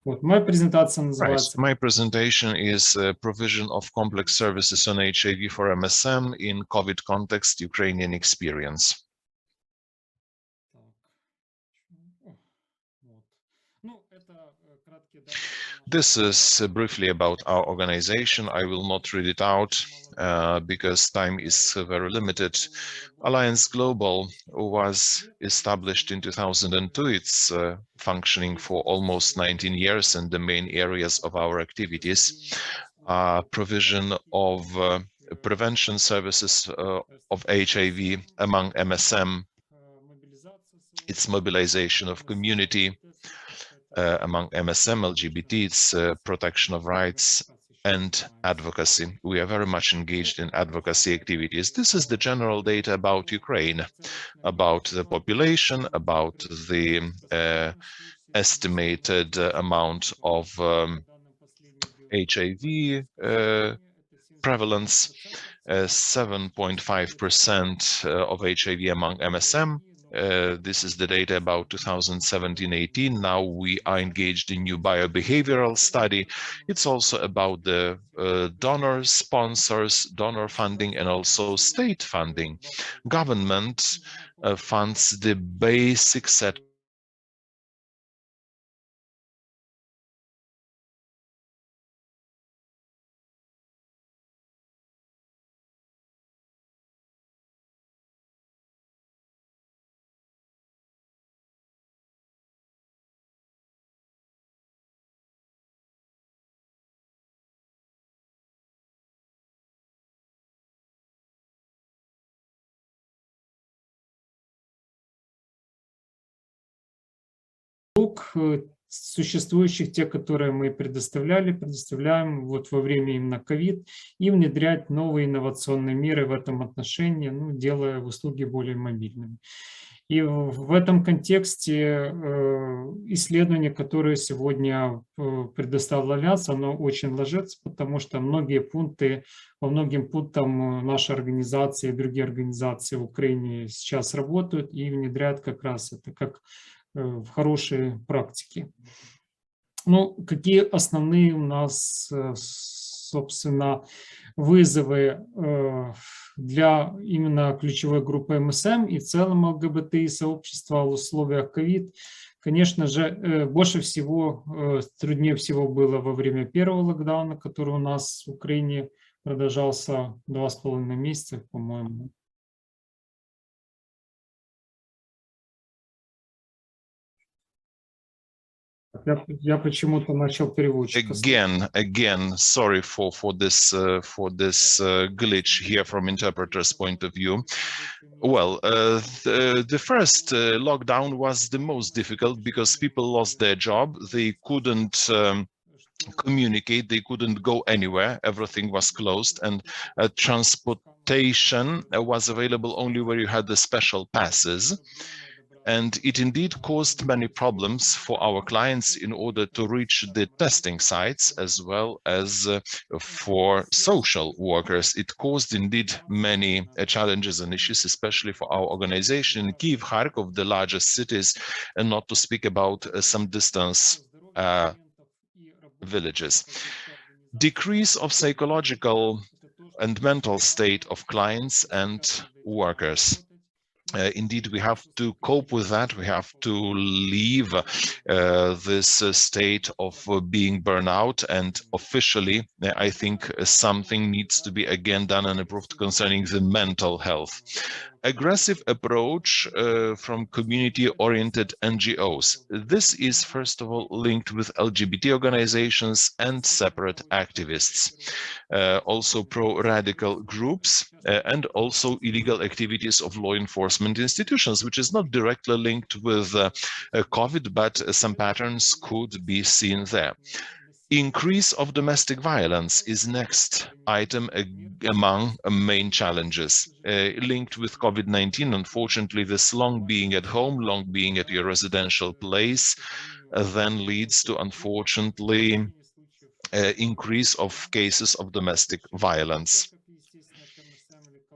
Вот, моя презентация Right. называется... My presentation is provision of complex services on HIV for MSM in COVID context, Ukrainian experience. This is briefly about our organization. I will not read it out because time is very limited. Alliance Global was established in 2002. It's functioning for almost 19 years, and the main areas of our activities are provision of prevention services of HIV among MSM, its mobilization of community among MSM, LGBT, its protection of rights and advocacy. We are very much engaged in advocacy activities. This is the general data about Ukraine, about the population, about the estimated amount of HIV prevalence, 7.5% of HIV among MSM. This is the data about 2017-18. Now we are engaged in new biobehavioral study. It's also about the donors, sponsors, donor funding, and also state funding. Government funds the basic set существующих, те, которые мы предоставляем вот во время именно ковид, и внедрять новые инновационные меры в этом отношении, ну, делая услуги более мобильными. И в этом контексте исследование, которое сегодня предоставил Альянс, оно очень ложится, потому что по многим пунктам наша организация и другие организации в Украине сейчас работают и внедряют как раз это как в хорошие практики. Ну, какие основные у нас, собственно, вызовы для именно ключевой группы МСМ и в целом ЛГБТИ сообщества в условиях ковид? Конечно же, больше всего, труднее всего было во время первого локдауна, который у нас в Украине продолжался 2,5 месяца, по-моему. Я почему-то начал переводчика. Again, sorry for this glitch here from interpreter's point of view. Well, the first lockdown was the most difficult because people lost their job. They couldn't communicate, they couldn't go anywhere, everything was closed, and transportation was available only where you had the special passes. And it indeed caused many problems for our clients in order to reach the testing sites as well as for social workers. It caused indeed many challenges and issues, especially for our organization in Kyiv, Kharkov, the largest cities, and not to speak about some distance villages. Decrease of psychological and mental state of clients and workers. Indeed, we have to cope with that. We have to leave this state of being burnout, and officially, I think something needs to be again done and improved concerning the mental health. Aggressive approach from community-oriented NGOs. This is, first of all, linked with LGBT organizations and separate activists. Also pro-radical groups and also illegal activities of law enforcement institutions, which is not directly linked with COVID, but some patterns could be seen there. Increase of domestic violence is next item among main challenges linked with COVID-19. Unfortunately, this long being at home, long being at your residential place, then leads to, unfortunately, increase of cases of domestic violence.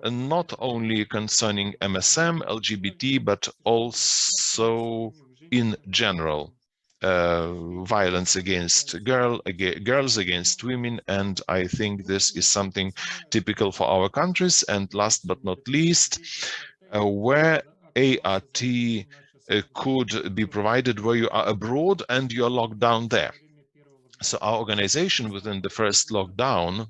And not only concerning MSM, LGBT, but also in general. violence against girls, against women, and I think this is something typical for our countries. And last but not least, where ART could be provided where you are abroad and you are locked down there. So our organization within the first lockdown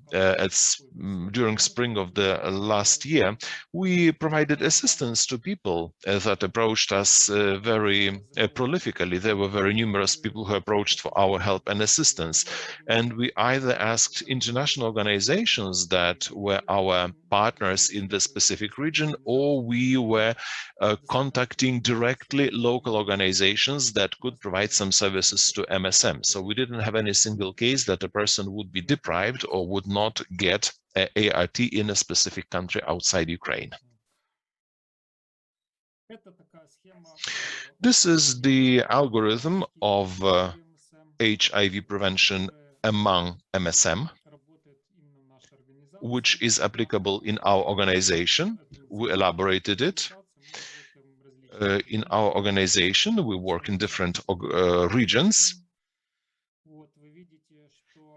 during spring of the last year, we provided assistance to people that approached us very prolifically. There were very numerous people who approached for our help and assistance. And we either asked international organizations that were our partners in the specific region, or we were contacting directly local organizations that could provide some services to MSM. So we didn't have any single case that a person would be deprived or would not get ART in a specific country outside Ukraine. This is the algorithm of HIV prevention among MSM, which is applicable in our organization. We elaborated it. In our organization, we work in different regions.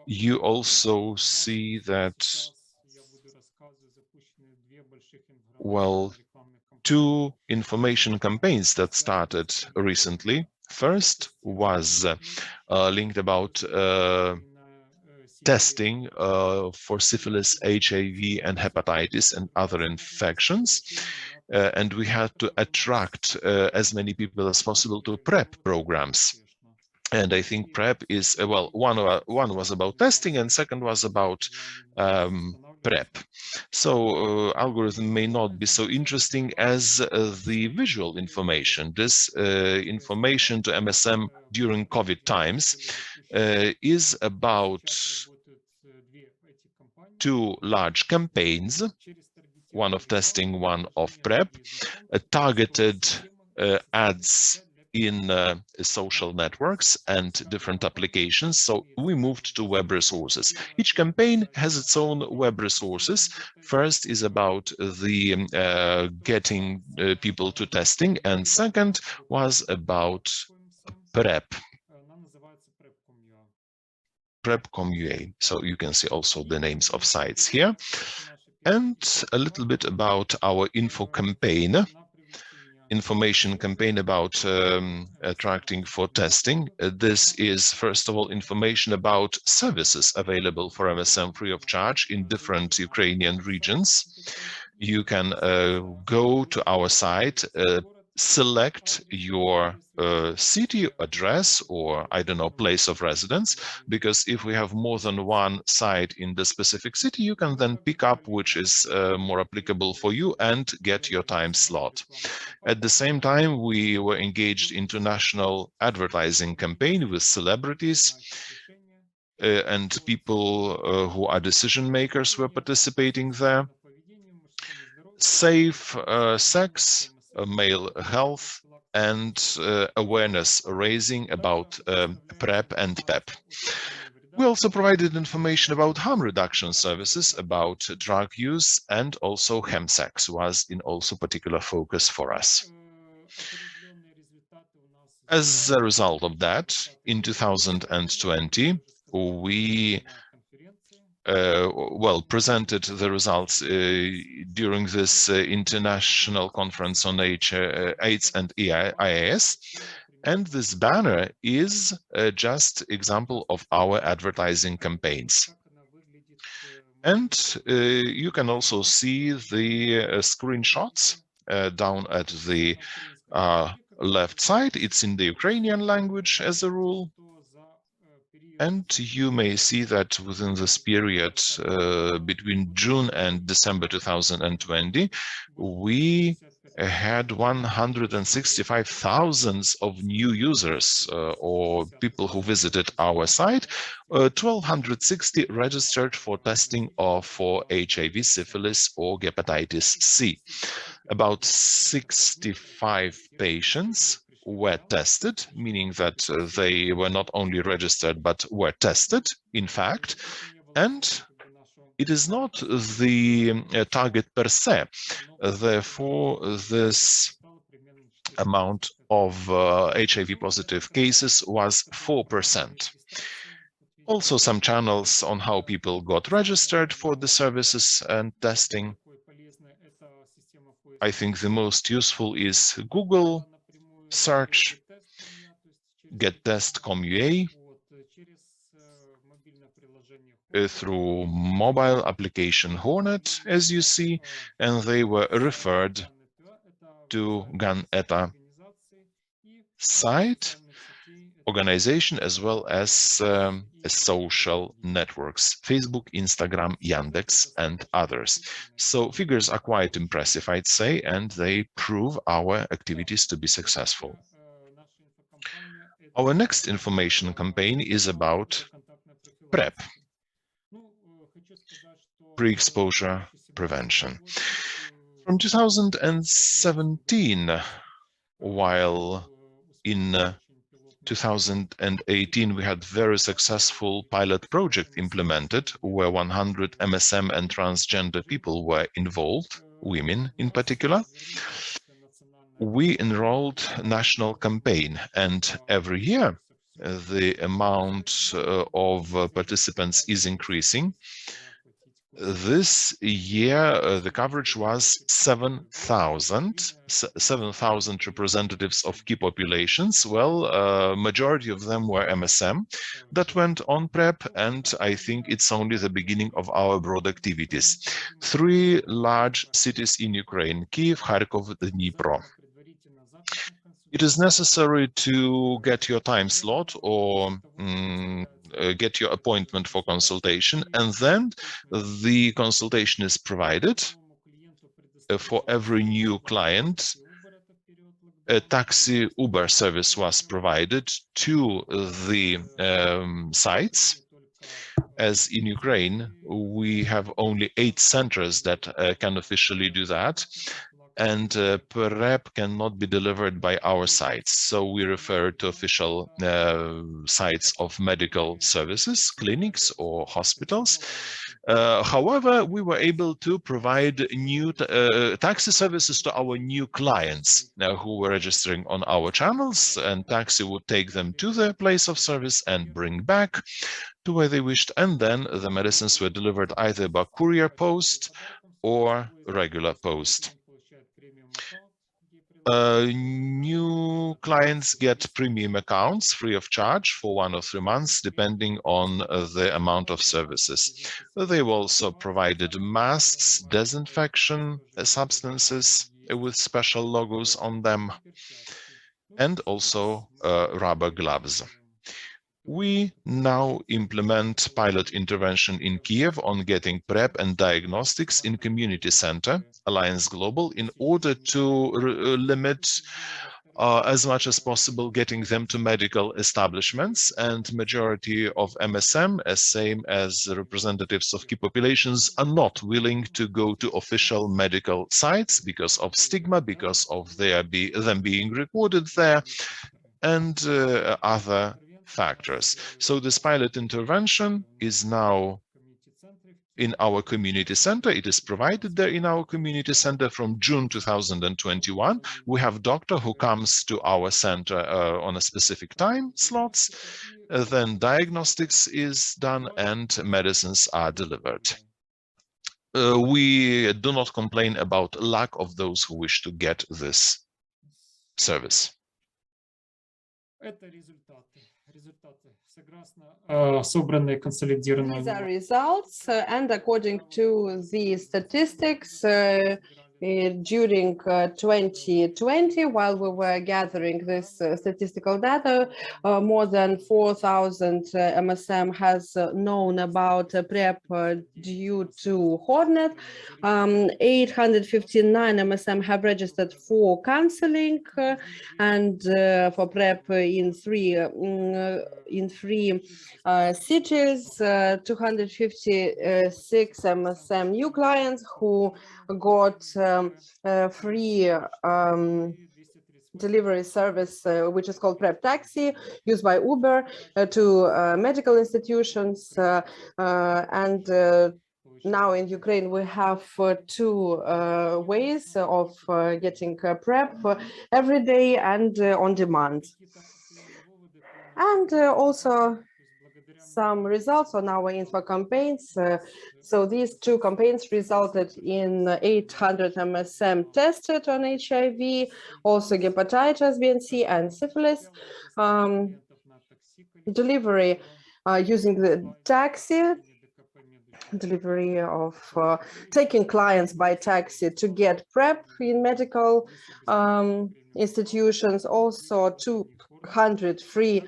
You also see that, well, two information campaigns that started recently. First was linked about testing for syphilis, HIV, and hepatitis and other infections. And we had to attract as many people as possible to PrEP programs. And I think PrEP is, well, one was about testing and second was about PrEP. So algorithm may not be so interesting as the visual information. This information to MSM during COVID times is about two large campaigns, one of testing, one of PrEP, targeted ads in social networks and different applications. So we moved to web resources. Each campaign has its own web resources. First is about the getting people to testing, and second was about PrEP. PrEP.com.ua. So you can see also the names of sites here. And a little bit about our info campaign. Information campaign about attracting for testing. This is, first of all, information about services available for MSM free of charge in different Ukrainian regions. You can go to our site, select your city address or, I don't know, place of residence, because if we have more than one site in the specific city, you can then pick up which is more applicable for you and get your time slot. At the same time, we were engaged into national advertising campaign with celebrities and people who are decision makers were participating there. Safe sex, male health, and awareness raising about PrEP and PEP. We also provided information about harm reduction services, about drug use, and also chemsex was in also particular focus for us. As a result of that, in 2020, we presented the results during this international conference on AIDS and IAS. And this banner is just example of our advertising campaigns. And you can also see the screenshots down at the left side. It's in the Ukrainian language as a rule. And you may see that within this period between June and December 2020, we had 165,000 of new users or people who visited our site, 1,260 registered for testing for HIV, syphilis, or hepatitis C. About 65 patients were tested, meaning that they were not only registered, but were tested, in fact, and it is not the target per se. Therefore, this amount of HIV positive cases was 4%. Also, some channels on how people got registered for the services and testing. I think the most useful is Google search, gettest.com.ua, through mobile application Hornet, as you see, and they were referred to GAN-ETA site, organization, as well as social networks, Facebook, Instagram, Yandex, and others. So figures are quite impressive, I'd say, and they prove our activities to be successful. Our next information campaign is about PrEP, pre-exposure prevention. From 2017, while in 2018 we had very successful pilot project implemented where 100 MSM and transgender people were involved, women in particular. We enrolled national campaign, and every year the amount of participants is increasing. This year, the coverage was 7,000 representatives of key populations. Well, majority of them were MSM that went on PrEP, and I think it's only the beginning of our broad activities. 3 large cities in Ukraine: Kyiv, Kharkov, Dnipro. It is necessary to get your time slot or get your appointment for consultation, and then the consultation is provided. For every new client, a taxi Uber service was provided to the sites. As in Ukraine, we have only 8 centers that can officially do that, and PrEP cannot be delivered by our sites. So we refer to official sites of medical services, clinics or hospitals. However, we were able to provide new taxi services to our new clients who were registering on our channels, and taxi would take them to their place of service and bring back to where they wished, and then the medicines were delivered either by courier post or regular post. New clients get premium accounts free of charge for 1 or 3 months, depending on the amount of services. They were also provided masks, disinfection substances with special logos on them, and also rubber gloves. We now implement pilot intervention in Kiev on getting PrEP and diagnostics in community center, ALLIANCE.GLOBAL, in order to limit as much as possible getting them to medical establishments, and majority of MSM, as same as representatives of key populations, are not willing to go to official medical sites because of stigma, because of them being recorded there, and other factors. So this pilot intervention is now in our community center. It is provided there in our community center from June 2021. We have a doctor who comes to our center on a specific time slots. Then diagnostics is done and medicines are delivered. We do not complain about lack of those who wish to get this service. These are results, and according to the statistics, during 2020, while we were gathering this statistical data, more than 4,000 MSM has known about PrEP due to Hornet. 859 MSM have registered for counseling, and for PrEP in three cities. 256 MSM new clients who got free delivery service, which is called PrEP Taxi, used by Uber to medical institutions, and now in Ukraine, we have two ways of getting PrEP every day and on demand. And also some results on our info campaigns. So these two campaigns resulted in 800 MSM tested on HIV, also hepatitis B and C and syphilis. Delivery using the taxi, delivery of taking clients by taxi to get PrEP in medical institutions, also 200 free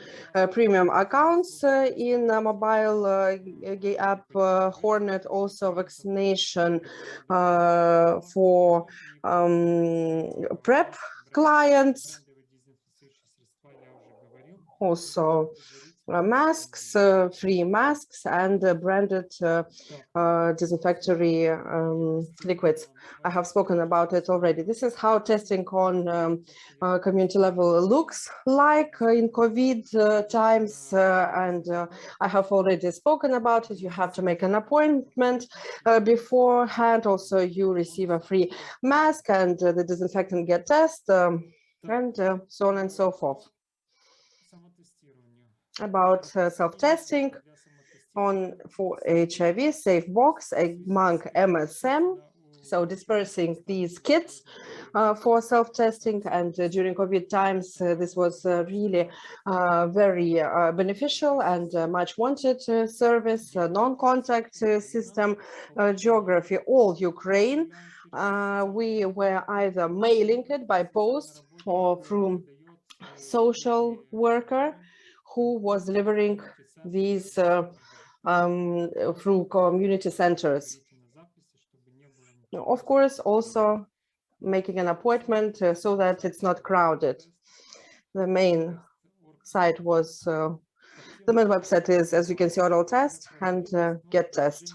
premium accounts in mobile gay app Hornet, also vaccination for PrEP clients, also masks, free masks, and branded disinfectory liquids. I have spoken about it already. This is how testing on community level looks like in COVID times, and I have already spoken about it. You have to make an appointment beforehand. Also, you receive a free mask and the disinfectant get test, and so on and so forth. About self-testing for HIV, safe box among MSM, so dispersing these kits for self-testing, and during COVID times this was really very beneficial and much wanted service. Non-contact system, geography, all Ukraine. We were either mailing it by post or through social worker who was delivering these through community centers. Of course, also making an appointment so that it's not crowded. The main site was, the main website is, as you can see, Oral Test and Get Test.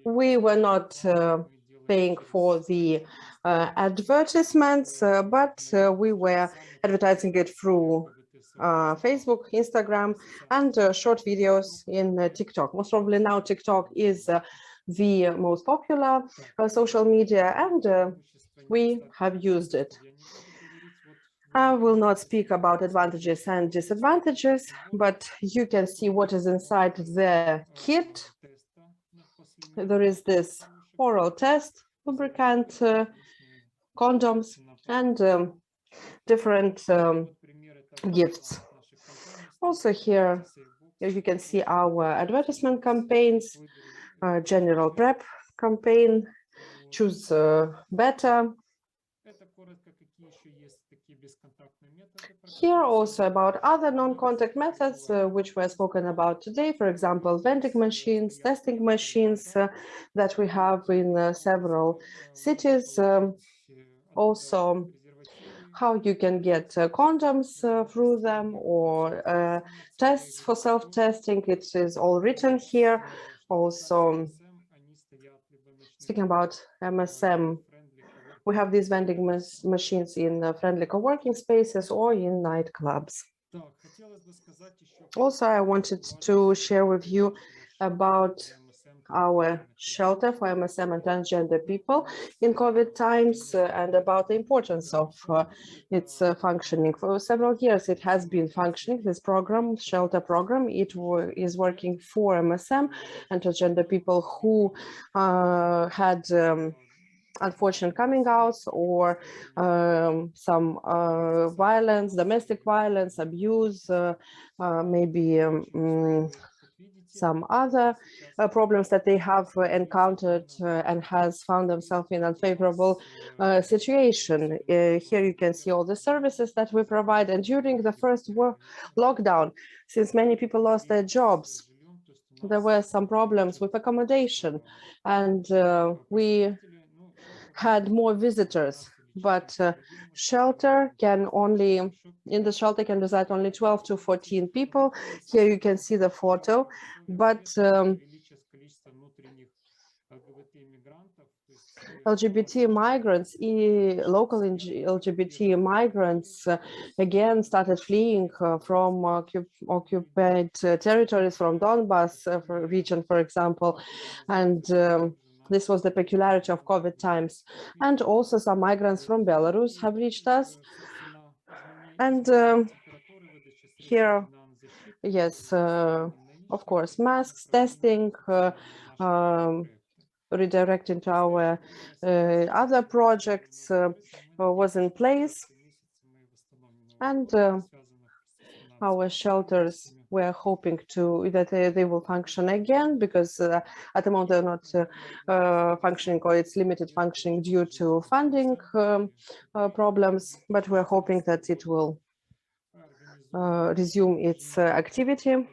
We were not paying for the advertisements, but we were advertising it through Facebook, Instagram, and short videos in TikTok. Most probably now TikTok is the most popular social media, and we have used it. I will not speak about advantages and disadvantages, but you can see what is inside the kit. There is this oral test, lubricant, condoms, and different gifts. Also here, you can see our advertisement campaigns, general PrEP campaign, choose better. Here also about other non-contact methods which were spoken about today, for example, vending machines, testing machines that we have in several cities. Also, how you can get condoms through them, or tests for self-testing. It is all written here. Also, speaking about MSM, we have these vending machines in friendly co-working spaces or in nightclubs. Also, I wanted to share with you about our shelter for MSM and transgender people in COVID times, and about the importance of its functioning. For several years, it has been functioning, this program, shelter program. It is working for MSM and transgender people who had unfortunate coming outs or some violence, domestic violence, abuse, maybe some other problems that they have encountered and has found themselves in unfavorable situation. Here you can see all the services that we provide. And during the first lockdown, since many people lost their jobs, there were some problems with accommodation, and we had more visitors, but shelter can only, in the shelter can reside only 12 to 14 people. Here you can see the photo, but LGBT migrants, local LGBT migrants, again started fleeing from occupied territories, from Donbas region, for example, and this was the peculiarity of COVID times. And also some migrants from Belarus have reached us. And here, yes, of course, masks, testing, redirecting to our other projects was in place. And our shelters, we're hoping that they will function again, because at the moment they're not functioning, or it's limited functioning due to funding problems, but we're hoping that it will resume its activity.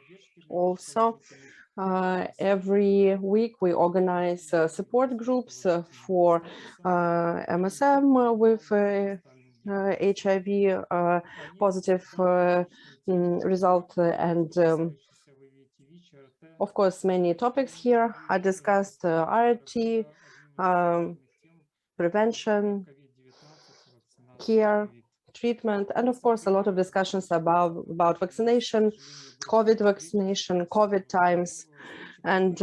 Also, every week we organize support groups for MSM with HIV positive result, and of course many topics here are discussed: RT, prevention, care, treatment, and of course a lot of discussions about vaccination, COVID vaccination, COVID times. And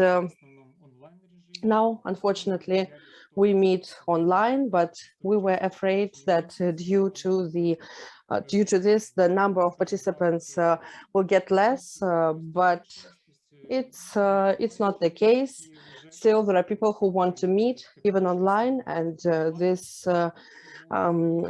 now, unfortunately, we meet online, but we were afraid that due to this, the number of participants will get less, but it's not the case. Still, there are people who want to meet even online, and this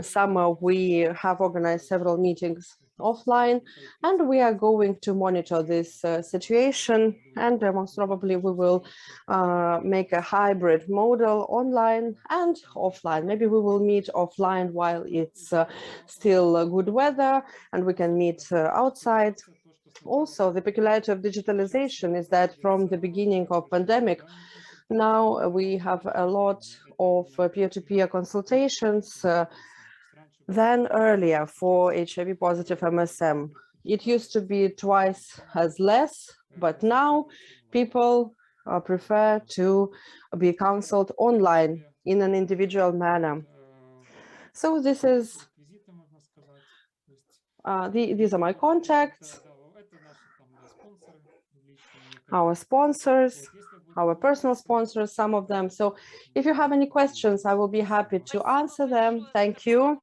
summer we have organized several meetings offline, and we are going to monitor this situation, and most probably we will make a hybrid model, online and offline. Maybe we will meet offline while it's still good weather and we can meet outside. Also, the peculiarity of digitalization is that from the beginning of pandemic, now we have a lot of peer-to-peer consultations than earlier for HIV positive MSM. It used to be twice as less, but now people prefer to be counseled online in an individual manner. So this is, these are my contacts, our sponsors, our personal sponsors, some of them. So if you have any questions, I will be happy to answer them. Thank you.